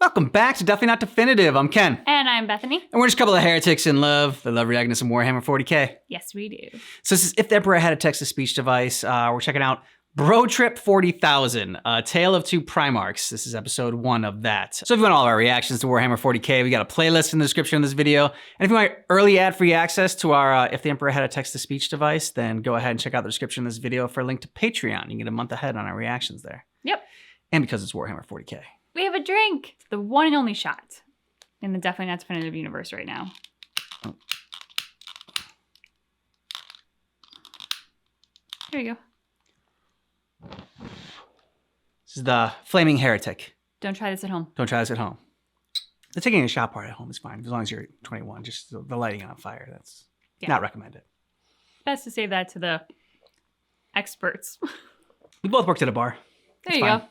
Welcome back to Definitely Not Definitive. I'm Ken. And I'm Bethany. And we're just a couple of heretics in love that love reacting to some Warhammer 40k. Yes, we do. So this is If the Emperor Had a Text-to-Speech Device. We're checking out Bro Trip 40,000, A Tale of Two Primarchs. This is episode 1 of that. So if you want all of our reactions to Warhammer 40k, we got a playlist in the description of this video. And if you want early ad-free access to our If the Emperor Had a Text-to-Speech Device, then go ahead and check out the description of this video for a link to Patreon. You can get a month ahead on our reactions there. Yep. And because it's Warhammer 40k. We have a drink. The one and only shot in the Definitely Not Definitive universe right now. Oh. There you go. This is the Flaming Heretic. Don't try this at home. Don't try this at home. The taking a shot part at home is fine, as long as you're 21. Just the lighting on fire, that's not recommended. Best to save that to the experts. We both worked at a bar. There you go.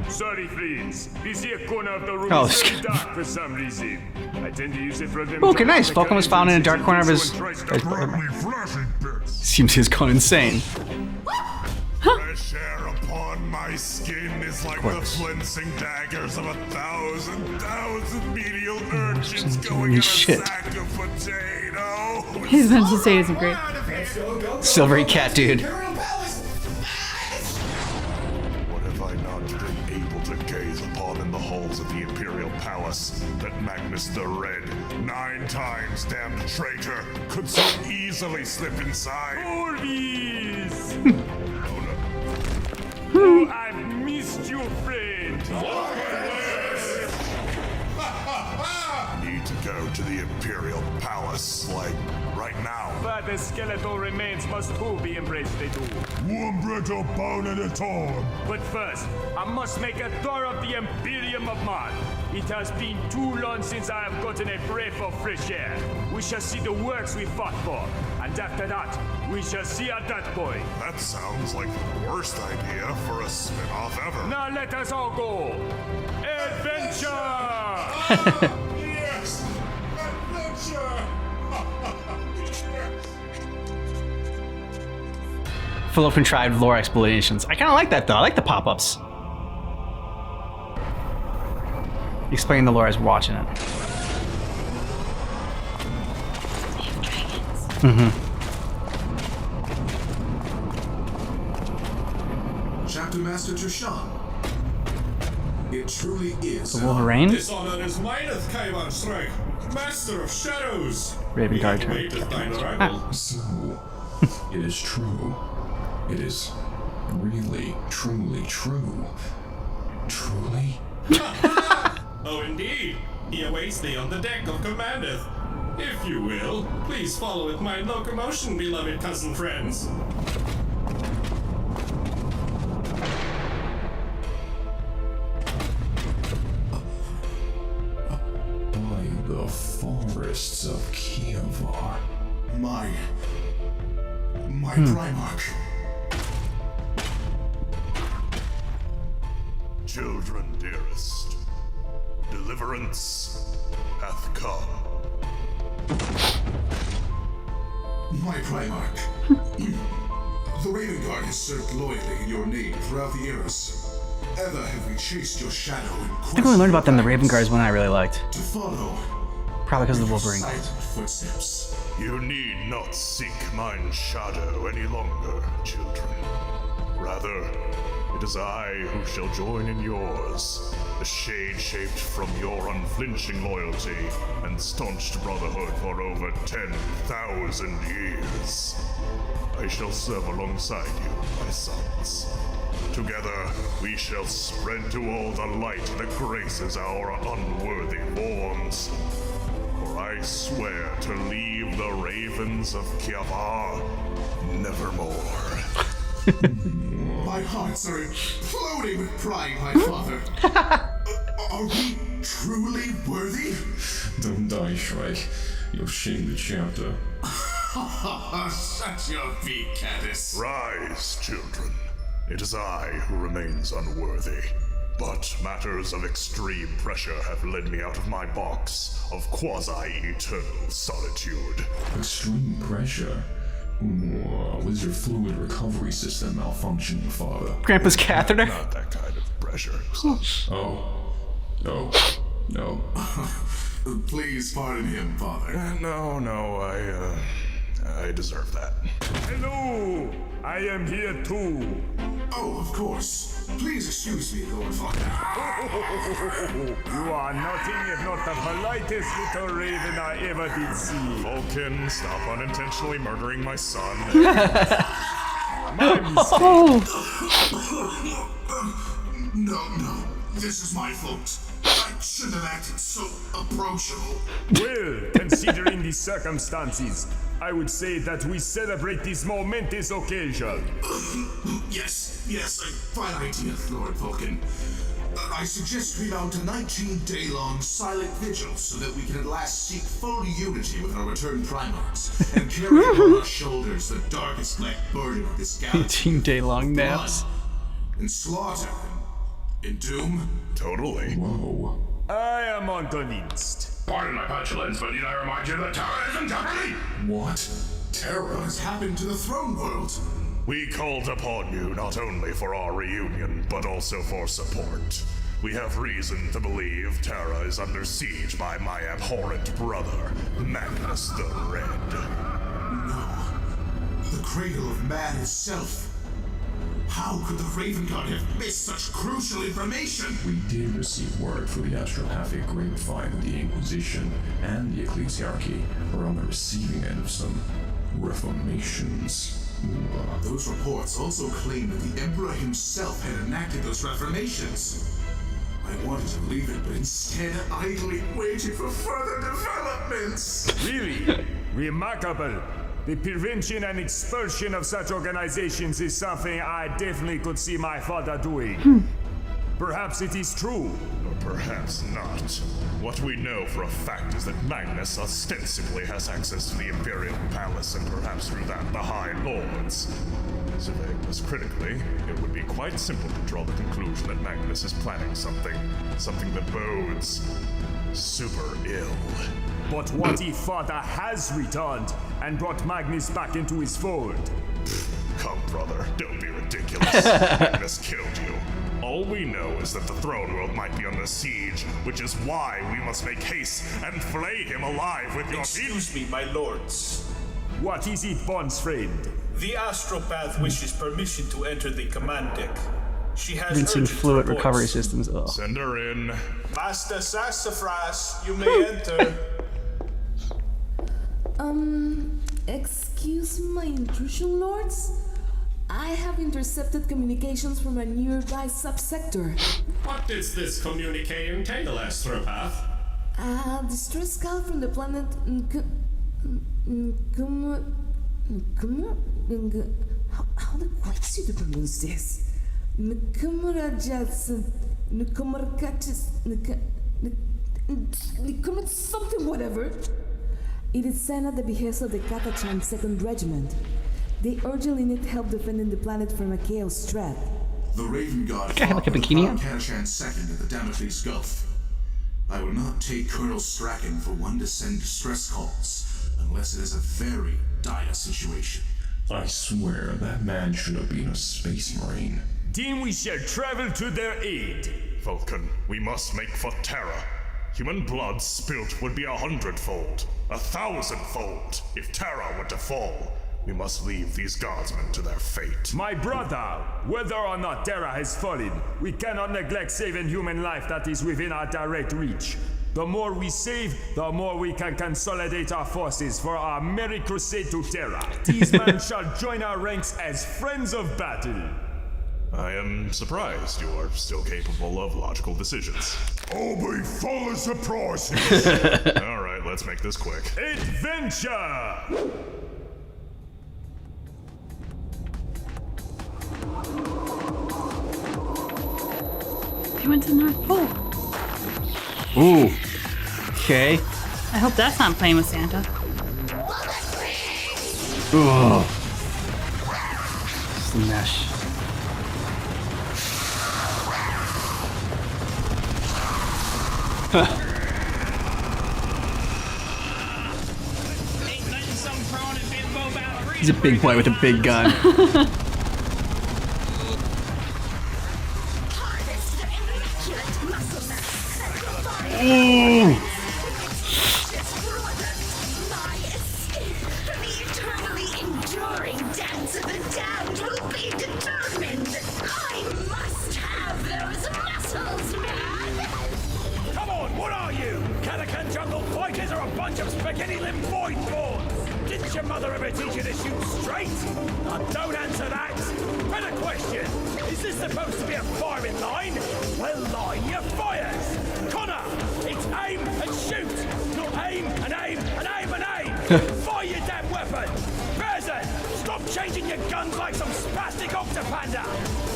Sorry, friends. This here corner of the room is very dark for some reason. I tend to use it for them. Okay, nice. Vulcan was found in a dark corner of his... Seems he's gone insane. Fresh air upon my skin is like the flensing daggers of 1,000 medial urchins going in a sack of potato. His mental state isn't great. Silvery cat dude. What have I not been able to gaze upon in the halls of the Imperial Palace that Magnus the Red, 9 times damned traitor, could so easily slip inside? Orvis! Oh, I've missed you, friend. Need to go to the Imperial Palace, like, right now. But the skeletal remains must too be embraced, they do. One brittle bone at a time. But first, I must make a tour of the Imperium of Mars. It has been too long since I have gotten a breath of fresh air. We shall see the works we fought for, and after that, we shall see at that point. That sounds like the worst idea for a spin-off ever. Now let us all go. Adventure! Yes! Adventure! Full of contrived lore explanations. I kind of like that though. I like the pop-ups. Explaining the lore as we're watching it. Chapter Master Tushan. It truly is. The Wolverine? This honor is mine, Kaivan Strike, Master of Shadows. Raven Guard turn. Awaited thine arrival. So, it is true. It is really, truly true. Truly? Oh, indeed. He awaits thee on the deck of Commandeth. If you will, please follow with my locomotion, beloved cousin friends. By the forests of Kievar. My Primarch. Children dearest, deliverance hath come. My Primarch. The Raven Guard has served loyally in your name throughout the eras. Ever have we chased your shadow in quest I think we learned about them. The Raven Guard is one I really liked. to follow. Probably because of the your Wolverine. silent footsteps. You need not seek mine shadow any longer, children. Rather, it is I who shall join in yours, the shade shaped from your unflinching loyalty and staunched brotherhood for over 10,000 years. I shall serve alongside you, my sons. Together, we shall spread to all the light that graces our unworthy forms. For I swear to leave the ravens of Kievar nevermore. My hearts are exploding with pride, my father. Are we truly worthy? Don't die, Shrike. You'll shame the chapter. Shut your beak, Caddis. Rise, children. It is I who remains unworthy. But matters of extreme pressure have led me out of my box of quasi-eternal solitude. Extreme pressure? Was your fluid recovery system malfunctioning, Father? Grandpa's catheter. Not that kind of pressure. Oh. No. No. Please pardon him, Father. No, I deserve that. Hello! I am here too. Oh, of course. Please excuse me, Lord Father. You are nothing if not the politest little raven I ever did see. Vulcan, stop unintentionally murdering my son. My mistake. No. This is my fault. I shouldn't have acted so approachable. Well, considering the circumstances, I would say that we celebrate this momentous occasion. Yes, a fine idea, Lord Vulcan. I suggest we mount a 19-day-long silent vigil so that we can at last seek full unity with our returned Primarchs and carry upon our shoulders the darkest black burden of this galaxy. 18-day-long naps. Blood and slaughter and doom. Totally. Whoa. I am unconvinced. Pardon my petulance, but need I remind you that Terra is in jeopardy? What? Terra? What has happened to the throne world? We called upon you not only for our reunion, but also for support. We have reason to believe Terra is under siege by my abhorrent brother, Magnus the Red. No. The cradle of man itself. How could the Raven Guard have missed such crucial information? We did receive word for the astropathic grapevine that the Inquisition and the Ecclesiarchy are on the receiving end of some reformations. Those reports also claim that the Emperor himself had enacted those reformations. I wanted to believe it, but instead idly waited for further developments. Really? Remarkable. The prevention and expulsion of such organizations is something I definitely could see my father doing. Perhaps it is true. Or perhaps not. What we know for a fact is that Magnus ostensibly has access to the Imperial Palace and perhaps through that the High Lords. Surveying this critically, it would be quite simple to draw the conclusion that Magnus is planning something that bodes super ill. But what if father has returned and brought Magnus back into his fold? Come, brother, don't be ridiculous. Magnus killed you. All we know is that the throne world might be under siege, which is why we must make haste and flay him alive with your Excuse me, my lords. What is it, Bond's friend? The astropath wishes permission to enter the command deck. She has Rinsing urgent fluid reports. recovery systems. Ugh. Send her in. Master Sassafras, you may enter. Excuse my intrusion, lords? I have intercepted communications from a nearby subsector. What does this communique entail, astropath? Distress call from the planet how the quite you to pronounce this? Something whatever. It is sent at the behest of the Katachan 2nd Regiment. They urgently need help defending the planet from a chaos threat. The Raven Guard Okay, fought like a with bikini the on. Katachan 2nd at the Damocles Gulf. I will not take Colonel Strachan for one to send distress calls, unless it is a very dire situation. I swear that man should have been a space marine. Then we shall travel to their aid. Vulcan, we must make for Terra. Human blood spilt would be 100-fold, 1,000-fold, if Terra were to fall. We must leave these guardsmen to their fate. My brother, whether or not Terra has fallen, we cannot neglect saving human life that is within our direct reach. The more we save, the more we can consolidate our forces for our merry crusade to Terra. These men shall join our ranks as friends of battle. I am surprised you are still capable of logical decisions. I'll be full of surprises. All right, let's make this quick. Adventure! He went to the North Pole. Ooh. Okay. I hope that's not playing with Santa. Ugh. Smash. Ain't letting some prawn and bimbo ballerina He's a big boy with a big gun. Ooh. Come on, what are you? Catacan jungle fighters or a bunch of spaghetti-limbed void-borns? Didn't your mother ever teach you to shoot straight? Don't answer that. Better question. Is this supposed to be a firing line? Well, line your fires. Connor, it's aim and shoot. Not aim and aim and aim and aim. Fire your damn weapon. Berzan, stop changing your guns like some spastic octopanda.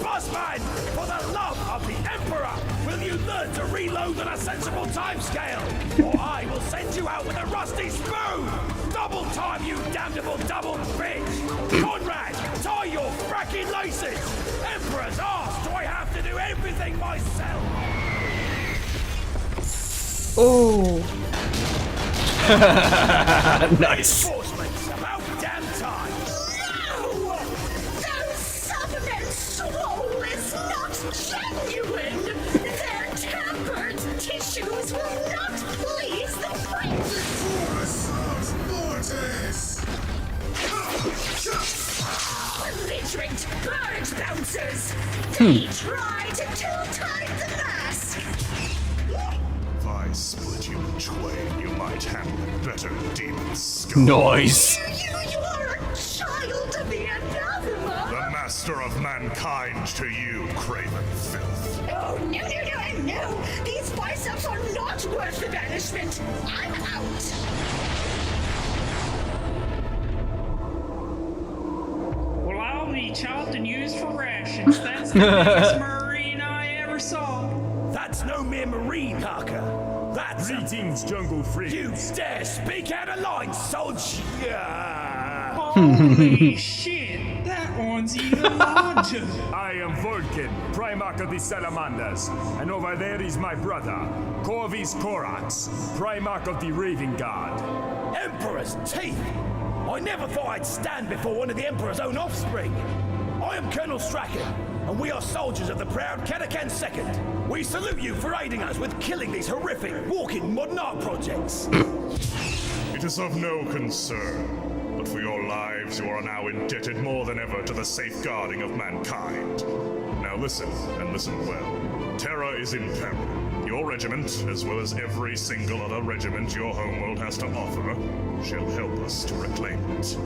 Bossman, for the love of the Emperor, will you learn to reload on a sensible timescale? Or I will send you out with a rusty spoon! Double time, you damnable double bitch! Conrad, tie your fracking laces! Emperor's arse, do I have to do everything myself? Oh. Nice. Reinforcements, about damn time! No! Those supplement swole is not genuine! Their tampered tissues will not please the prince! Force of Mortis! Belligerent bird bouncers! They try to two-time the mask! If I split you in twain, you might handle it better, demon scum. Nice. You are a child of the anathema! The master of mankind to you, craven filth. Oh, no! These biceps are not worth the banishment! I'm out! Well, I'll be chopped and used for rations. That's the biggest marine I ever saw. That's no mere marine, Harker. That's Greetings, jungle freaks. You dare speak out of line, soldier! Holy shit, that one's even larger. I am Vulcan, Primarch of the Salamanders, and over there is my brother, Corvus Corax, Primarch of the Raven Guard. Emperor's teeth! I never thought I'd stand before one of the Emperor's own offspring. I am Colonel Strachan, and we are soldiers of the proud Catacan II. We salute you for aiding us with killing these horrific walking modern art projects. It is of no concern, but for your lives you are now indebted more than ever to the safeguarding of mankind. Now listen, and listen well. Terra is in peril. Your regiment, as well as every single other regiment your homeworld has to offer, shall help us to reclaim it.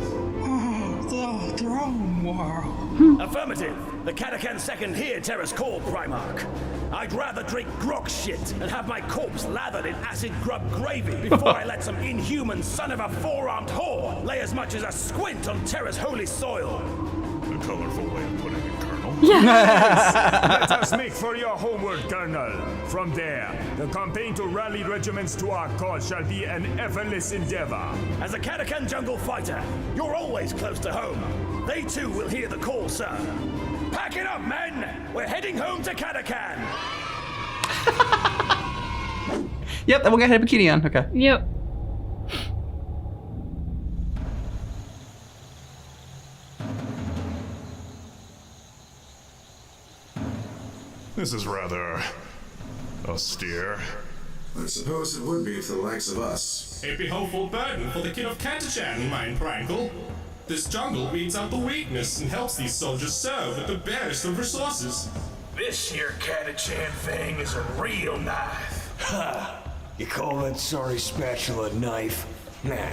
Oh, the throne world. Affirmative. The Catacan II hear Terra's call, Primarch. I'd rather drink grog shit and have my corpse lathered in acid grub gravy before I let some inhuman son of a four-armed whore lay as much as a squint on Terra's holy soil. A colorful way of putting it, Colonel. Let us make for your homeward, Colonel. From there, the campaign to rally regiments to our cause shall be an effortless endeavor. As a Catacan jungle fighter, you're always close to home. They too will hear the call, sir. Pack it up, men! We're heading home to Catacan! Yep, that one guy had a bikini on. Okay. Yep. This is rather austere. I suppose it would be for the likes of us. A behopeful burden for the king of Catachan, mein Prankle. This jungle weeds out the weakness and helps these soldiers serve with the barest of resources. This here Catachan thing is a real knife. Ha! You call that sorry spatula a knife? Nah.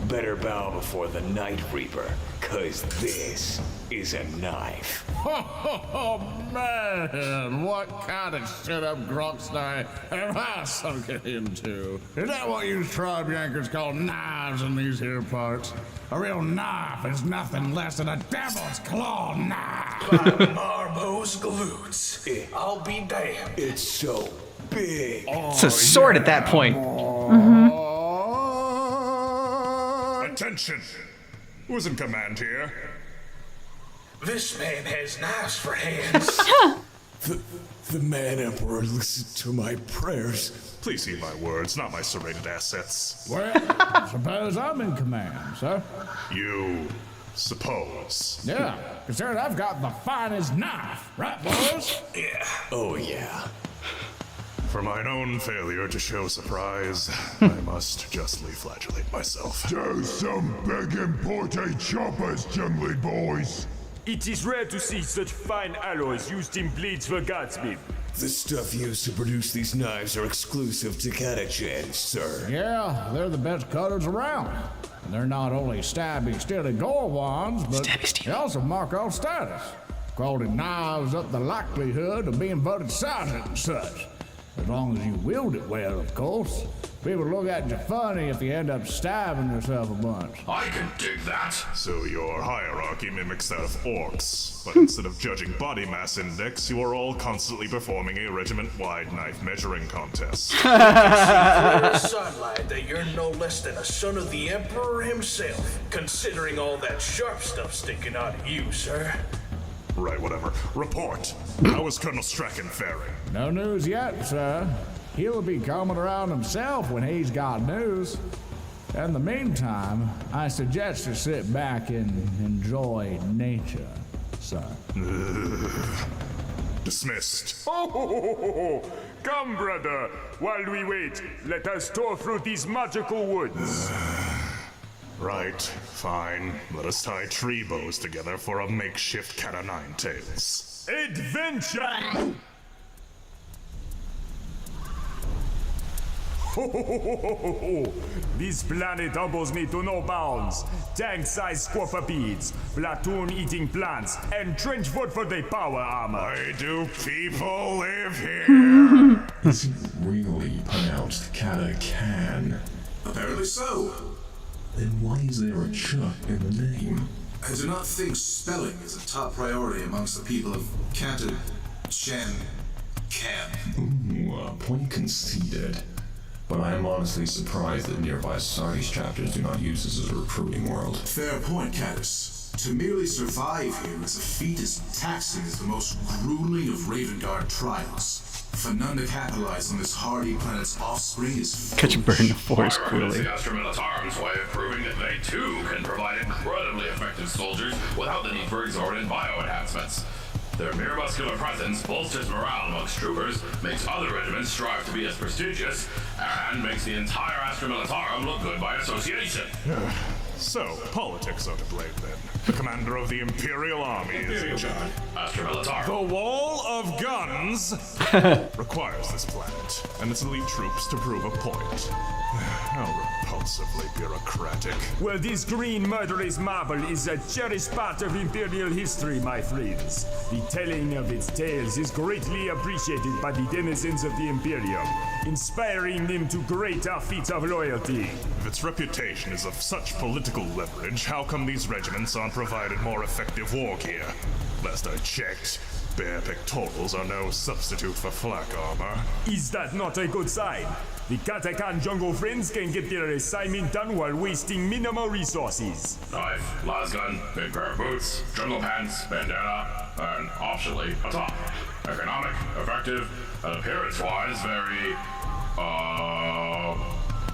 Better bow before the Night Reaper, 'cause this is a knife. Oh, man, what kind of shit-up Grokstein have I sunk it into? Is that what you tribe yankers call knives in these here parts? A real knife is nothing less than a devil's claw knife. By Marbo's glutes, I'll be damned. It's so big. It's a sword at that point. Attention! Who's in command here? This man has knives for hands. the man emperor listened to my prayers. Please heed my words, not my serrated assets. Well, suppose I'm in command, sir. You suppose. Yeah, considering I've got the finest knife, right, boys? Yeah. Oh, yeah. For mine own failure to show surprise, I must justly flagellate myself. Do some big imported choppers, jungly boys. It is rare to see such fine alloys used in blades for guardsmen. The stuff used to produce these knives are exclusive to Katachan, sir. Yeah, they're the best cutters around. And they're not only stabby, steely gore ones, but they also mark our status. Quality knives up the likelihood of being voted sergeant and such. As long as you wield it well, of course. People look at you funny if you end up stabbing yourself a bunch. I can dig that. So your hierarchy mimics that of orcs, but instead of judging body mass index, you are all constantly performing a regiment-wide knife measuring contest. I can see clear as sunlight that you're no less than a son of the Emperor himself, considering all that sharp stuff sticking out of you, sir. Right, whatever. Report. How is Colonel Strachan faring? No news yet, sir. He'll be coming around himself when he's got news. In the meantime, I suggest you sit back and enjoy nature, sir. Dismissed. Oh, come, brother. While we wait, let us tour through these magical woods. Right, fine. Let us tie tree bows together for a makeshift cat o' nine tails. Adventure! This planet humbles me to no bounds. Tank-sized squapapedes, platoon-eating plants, and trench foot for the power armor. Why do people live here? Is it really pronounced Katachan? Apparently so. Then why is there a Chuck in the name? I do not think spelling is a top priority amongst the people of Katachan camp. Ooh, point conceded. But I am honestly surprised that nearby society's chapters do not use this as a recruiting world. Fair point, Caddis. To merely survive here is a feat as taxing as the most grueling of Raven Guard trials. For none to capitalize on this hardy planet's offspring is Catch a bird in the forest, However, it's clearly. the Astra Militarum's way of proving that they too can provide incredibly effective soldiers without the need for exorbitant bio-enhancements. Their mere muscular presence bolsters morale amongst troopers, makes other regiments strive to be as prestigious, and makes the entire Astra Militarum look good by association. So, politics are to blame then. The commander of the Imperial Army is... Astra Militarum. The Wall of Guns requires this planet and its elite troops to prove a point. How repulsively bureaucratic. Well, this green murderous marble is a cherished part of Imperial history, my friends. The telling of its tales is greatly appreciated by the denizens of the Imperium, inspiring them to greater feats of loyalty. If its reputation is of such political leverage, how come these regiments aren't provided more effective war gear? Last I checked, bare pectorals are no substitute for flak armor. Is that not a good sign? The Katachan jungle friends can get their assignment done while wasting minimal resources. Knife, lasgun, big pair of boots, jungle pants, bandana, and optionally a top. Economic, effective, and appearance-wise very,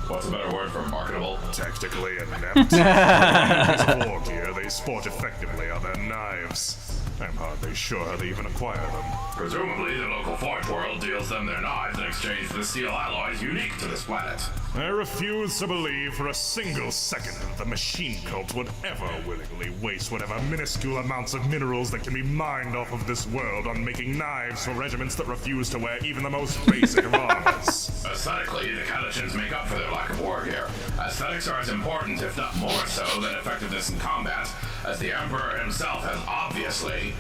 what's a better word for marketable? Tactically inept. These war gear they sport effectively are their knives. I'm hardly sure how they even acquire them. Presumably, the local forge world deals them their knives in exchange for the steel alloys unique to this planet. I refuse to believe for a single second that the machine cult would ever willingly waste whatever minuscule amounts of minerals that can be mined off of this world on making knives for regiments that refuse to wear even the most basic of armors. Aesthetically, the Katachans make up for their lack of war gear. Aesthetics are as important, if not more so, than effectiveness in combat, as the Emperor himself has obviously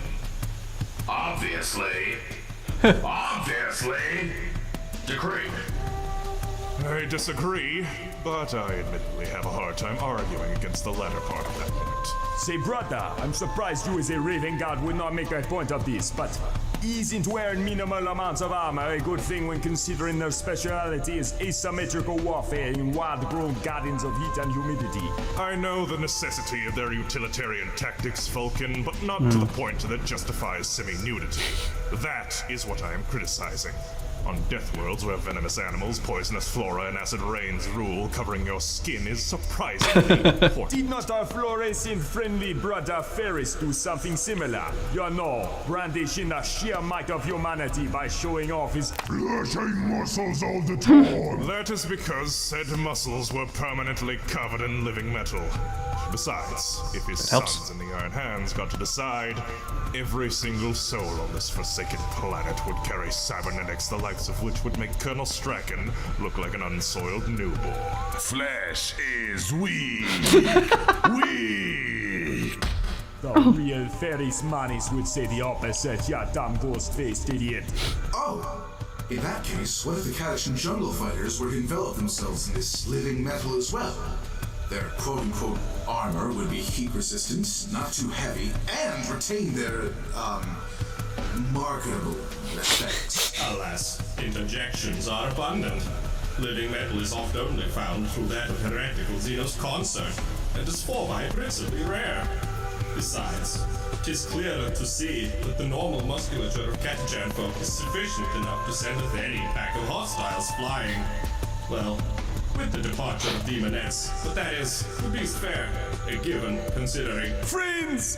decreed. I disagree, but I admittedly have a hard time arguing against the latter part of that point. Say, brother, I'm surprised you as a Raven Guard would not make a point of this, but isn't wearing minimal amounts of armor a good thing when considering their speciality is asymmetrical warfare in wild-grown gardens of heat and humidity? I know the necessity of their utilitarian tactics, Falcon, but not to the point that justifies semi-nudity. That is what I am criticizing. On death worlds where venomous animals, poisonous flora, and acid rains rule, covering your skin is surprisingly important. Did not our fluorescent-friendly brother Ferris do something similar? You know, brandishing the sheer might of humanity by showing off his flashing muscles all the time. That is because said muscles were permanently covered in living metal. Besides, if his sons in the Iron Hands got to decide, every single soul on this forsaken planet would carry cybernetics, the likes of which would make Colonel Strachan look like an unsoiled newborn. Flesh is weak. Weak. The real Ferris Manis would say the opposite, you dumb ghost-faced idiot. Oh, in that case, what if the Kadishan jungle fighters were to envelop themselves in this living metal as well? Their quote-unquote armor would be heat-resistant, not too heavy, and retain their, marketable effects. Alas, interjections are abundant. Living metal is oft only found through that of heretical Xenos consort, and is forby principally rare. Besides, 'tis clearer to see that the normal musculature of Catachan folk is sufficient enough to send any pack of hostiles flying. Well, with the departure of Demonettes, but that is, to be fair, a given, considering... Friends!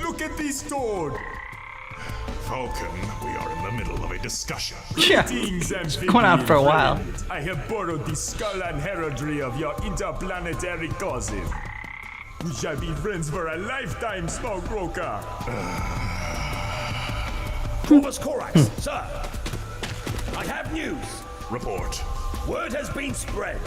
Look at this toad! Vulcan, we are in the middle of a discussion. Yeah, it's going on for a while. I have borrowed the skull and heraldry of your interplanetary cousin. We shall be friends for a lifetime, Smoke Broker. Corvus Corax, sir. I have news. Report. Word has been spread.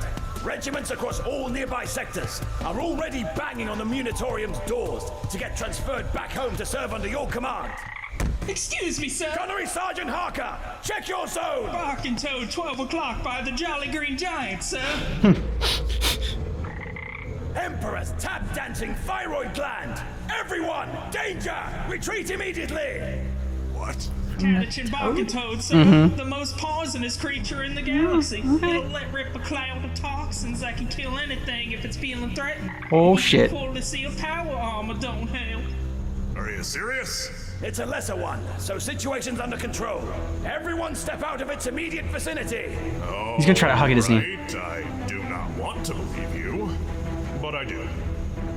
Regiments across all nearby sectors are already banging on the Munitorium's doors to get transferred back home to serve under your command. Excuse me, sir. Gunnery Sergeant Harker, check your zone. Barking Toad, 12 o'clock by the Jolly Green Giant, sir. Emperor's tap-dancing thyroid gland. Everyone, danger! Retreat immediately. What? Catachan Barking Toad, sir. The most poisonous creature in the galaxy. It'll let rip a cloud of toxins that can kill anything if it's feeling threatened. Oh shit. Fully sealed power armor don't help. Are you serious? It's a lesser one, so situation's under control. Everyone step out of its immediate vicinity. Oh, he's gonna try to hug at his knee. I do not want to believe you, but I do.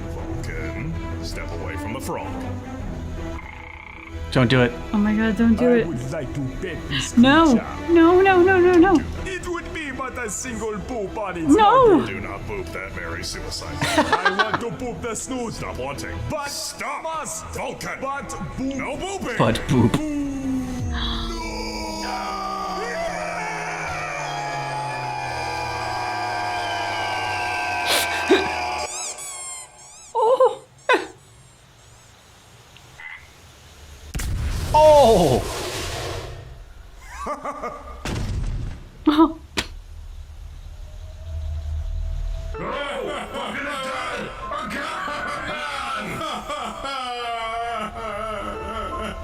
Vulcan, step away from the frog. Don't do it. Oh my god, don't do I it. would like to bet this No. creature. No, no, no, no, no. It would be but a single poop on its No. mother. Do not boop that Mary suicide. I want to poop the snoot. Stop wanting. But Stop. must. Vulcan. But boop. No booping. But boop. Oh. Oh. Oh.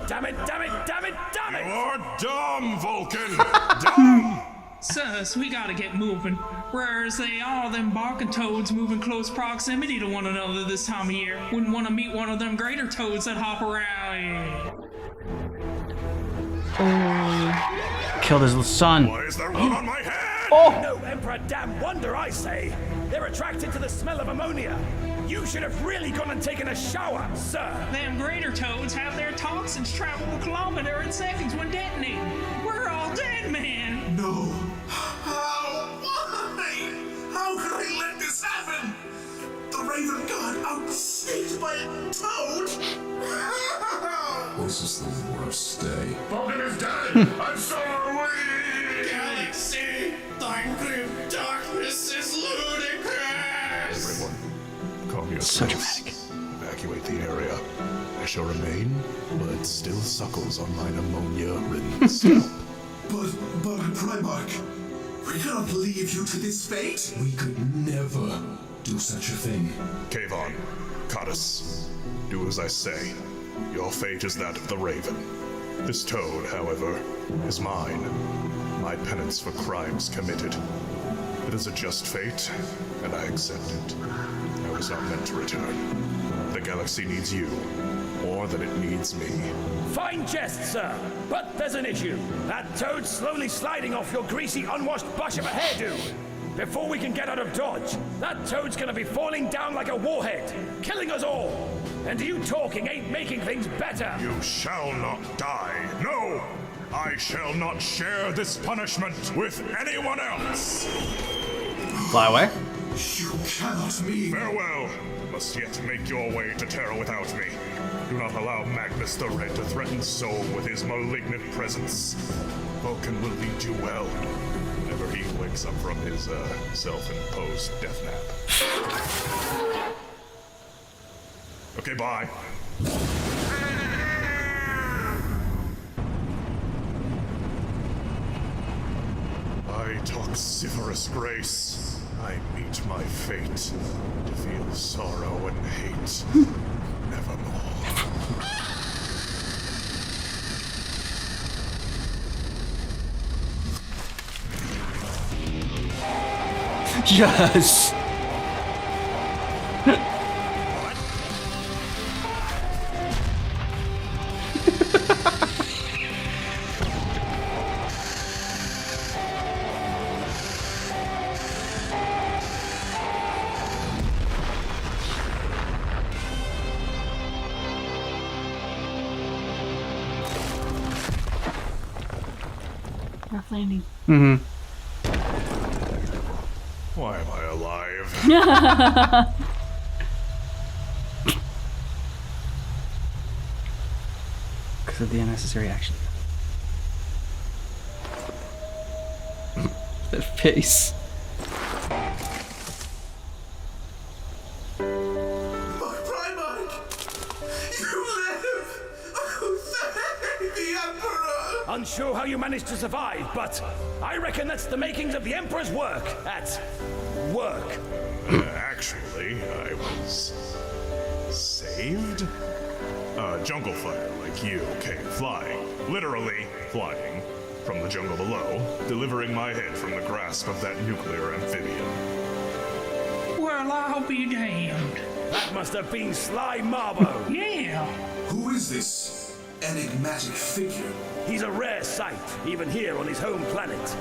Damn it, damn it, damn it, damn it! You're dumb, Vulcan. Dumb. Sus, we gotta get moving. Whereas they are them barking toads moving close proximity to one another this time of year. Wouldn't want to meet one of them greater toads that hop around. Killed his little son. Why is there one on my head? No Emperor damn wonder, I say. They're attracted to the smell of ammonia. You should have really gone and taken a shower, sir. Them greater toads have their toxins travel a kilometer in seconds when detonating. We're all dead, man. No. How? Why? How could I let this happen? The Raven God outstayed by a toad? This is the worst day. Vulcan is dead. I'm sorry. Galaxy, thy grim darkness is ludicrous. Everyone, calm So yourselves. dramatic. Evacuate the area. I shall remain, but still suckles on mine ammonia-ridden scalp. But Primarch, we cannot leave you to this fate. We could never do such a thing. Kayvon, Codus, do as I say. Your fate is that of the Raven. This toad, however, is mine. My penance for crimes committed. It is a just fate, and I accept it. I was not meant to return. The galaxy needs you, more than it needs me. Fine jest, sir. But there's an issue. That toad's slowly sliding off your greasy, unwashed bush of a hairdo. Before we can get out of Dodge, that toad's gonna be falling down like a warhead, killing us all. And you talking ain't making things better. You shall not die. No! I shall not share this punishment with anyone else. Fly away. You cannot mean. Farewell. Must yet make your way to Terra without me. Do not allow Magnus the Red to threaten Soul with his malignant presence. Vulcan will lead you well. Whenever he wakes up from his self-imposed death nap. Okay, bye. By toxiferous grace, I meet my fate to feel sorrow and hate nevermore. Yes! Rough landing. Mm-hmm. Why am I alive? Because of the unnecessary action. That face. Unsure how you managed to survive, but I reckon that's the makings of the Emperor's work at work. Actually, I was saved? A jungle fire like you came flying, literally flying, from the jungle below, delivering my head from the grasp of that nuclear amphibian. Well, I'll be damned. That must have been Sly Marbo. Yeah. Who is this enigmatic figure? He's a rare sight, even here on his home planet.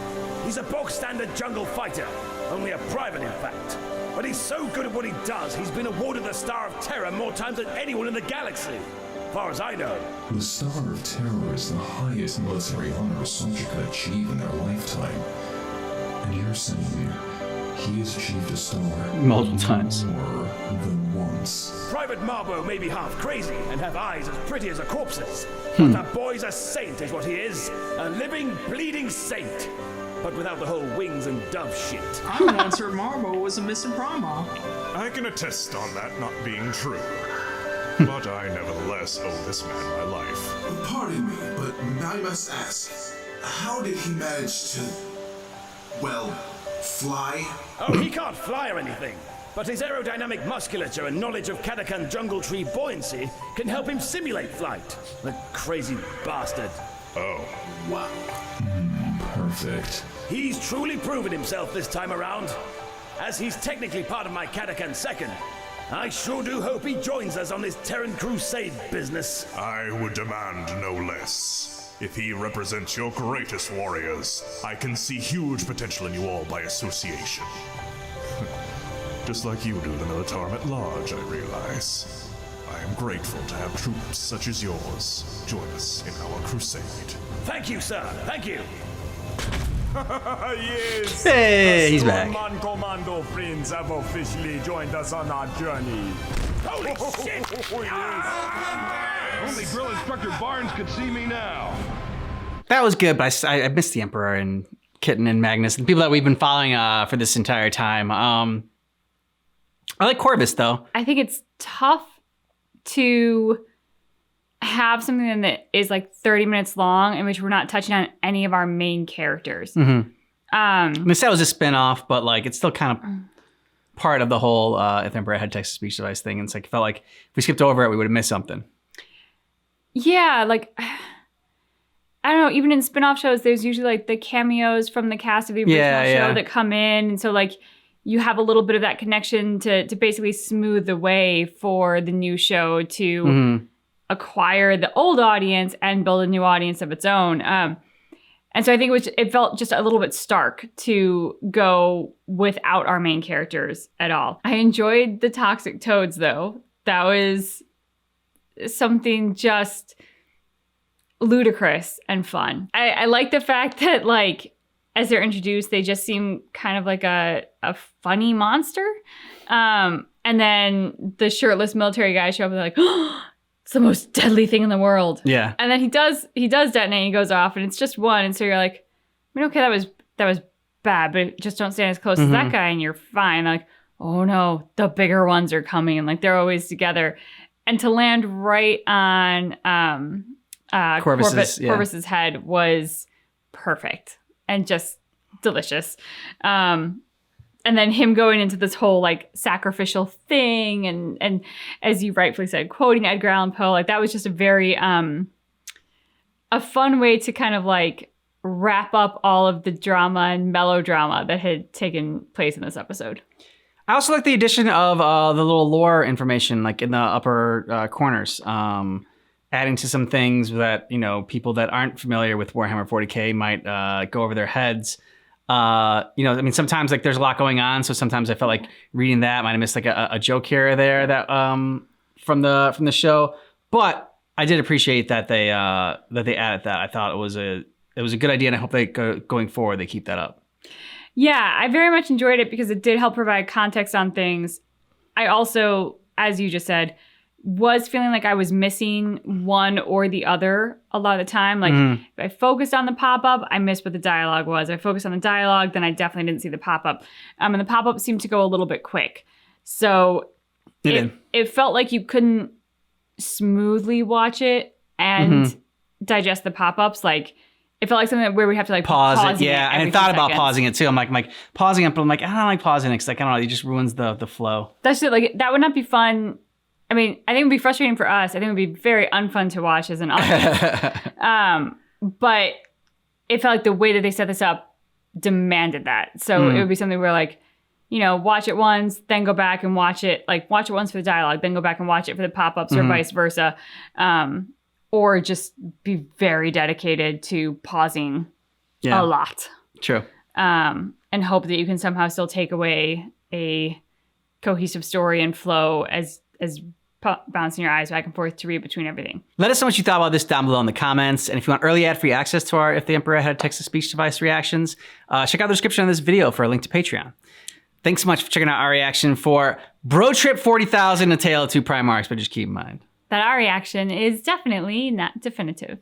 He's a bog-standard jungle fighter, only a private in fact. But he's so good at what he does, he's been awarded the Star of Terror more times than anyone in the galaxy, as far as I know. The Star of Terror is the highest military honor a soldier could achieve in their lifetime. And you're saying he has achieved a star multiple times. More than once. Private Marbo may be half crazy and have eyes as pretty as a corpse's, but the boy's a saint is what he is. A living, bleeding saint. But without the whole wings and dove shit. I once heard Marbo was a Mr. Prima. I can attest on that not being true. But I nevertheless owe this man my life. Pardon me, but I must ask, how did he manage to, well, fly? Oh, he can't fly or anything. But his aerodynamic musculature and knowledge of Katakan jungle tree buoyancy can help him simulate flight. The crazy bastard. Oh. Wow. Perfect. He's truly proven himself this time around. As he's technically part of my Katakan second, I sure do hope he joins us on this Terran crusade business. I would demand no less. If he represents your greatest warriors, I can see huge potential in you all by association. Just like you do the Militarum at large, I realize. I am grateful to have troops such as yours join us in our crusade. Thank you, sir. Thank you. Yes! Hey, he's back. Stormman Commando friends have officially joined us on our journey. Holy shit! Only drill instructor Barnes could see me now. That was good, but I missed the Emperor and Kitten and Magnus, the people that we've been following for this entire time. I like Corvus, though. I think it's tough to have something that is like 30 minutes long in which we're not touching on any of our main characters. Mm-hmm. I mean, that was a spin-off, but like it's still kind of part of the whole if Emperor had text-to-speech device thing. And it's like, it felt like if we skipped over it, we would have missed something. Yeah, like, I don't know, even in spin-off shows, there's usually like the cameos from the cast of the original show that come in. And so like you have a little bit of that connection to basically smooth the way for the new show to acquire the old audience and build a new audience of its own. And so I think it felt just a little bit stark to go without our main characters at all. I enjoyed the toxic toads, though. That was something just ludicrous and fun. I like the fact that, like, as they're introduced, they just seem kind of like a funny monster. And then the shirtless military guys show up and they're like, oh, it's the most deadly thing in the world. Yeah. And then he does detonate, he goes off, and it's just one. And so you're like, I mean, okay, that was bad, but just don't stand as close as that guy and you're fine. They're like, oh no, the bigger ones are coming. And like, they're always together. And to land right on Corvus's head was perfect and just delicious. And then him going into this whole like sacrificial thing and as you rightfully said, quoting Edgar Allan Poe, like that was just a very a fun way to kind of like wrap up all of the drama and melodrama that had taken place in this episode. I also like the addition of the little lore information like in the upper corners, adding to some things that, you know, people that aren't familiar with Warhammer 40K might go over their heads. You know, I mean, sometimes like there's a lot going on, so sometimes I felt like reading that might have missed like a joke here or there that from the show. But I did appreciate that they added that. I thought it was a good idea, and I hope they going forward they keep that up. Yeah, I very much enjoyed it because it did help provide context on things. I also, as you just said, was feeling like I was missing one or the other a lot of the time. Like if I focused on the pop-up, I missed what the dialogue was. If I focused on the dialogue, then I definitely didn't see the pop-up. And the pop-up seemed to go a little bit quick. So it felt like you couldn't smoothly watch it and digest the pop-ups. Like it felt like something where we have to like pause it. Yeah, and I thought about pausing it too. I'm like pausing it, but I'm like, I don't like pausing it because like, I don't know, it just ruins the flow. That's it. Like that would not be fun. I mean, I think it would be frustrating for us. I think it would be very unfun to watch as an audience. But it felt like the way that they set this up demanded that. So it would be something where like, you know, watch it once, then go back and watch it. Like watch it once for the dialogue, then go back and watch it for the pop-ups or vice versa. Or just be very dedicated to pausing a lot. True. And hope that you can somehow still take away a cohesive story and flow as bouncing your eyes back and forth to read between everything. Let us know what you thought about this down below in the comments. And if you want early ad-free access to our If the Emperor Had a Text-to-Speech Device reactions, check out the description of this video for a link to Patreon. Thanks so much for checking out our reaction for Bro Trip 40,000, A Tale of Two Primarchs, but just keep in mind that our reaction is definitely not definitive.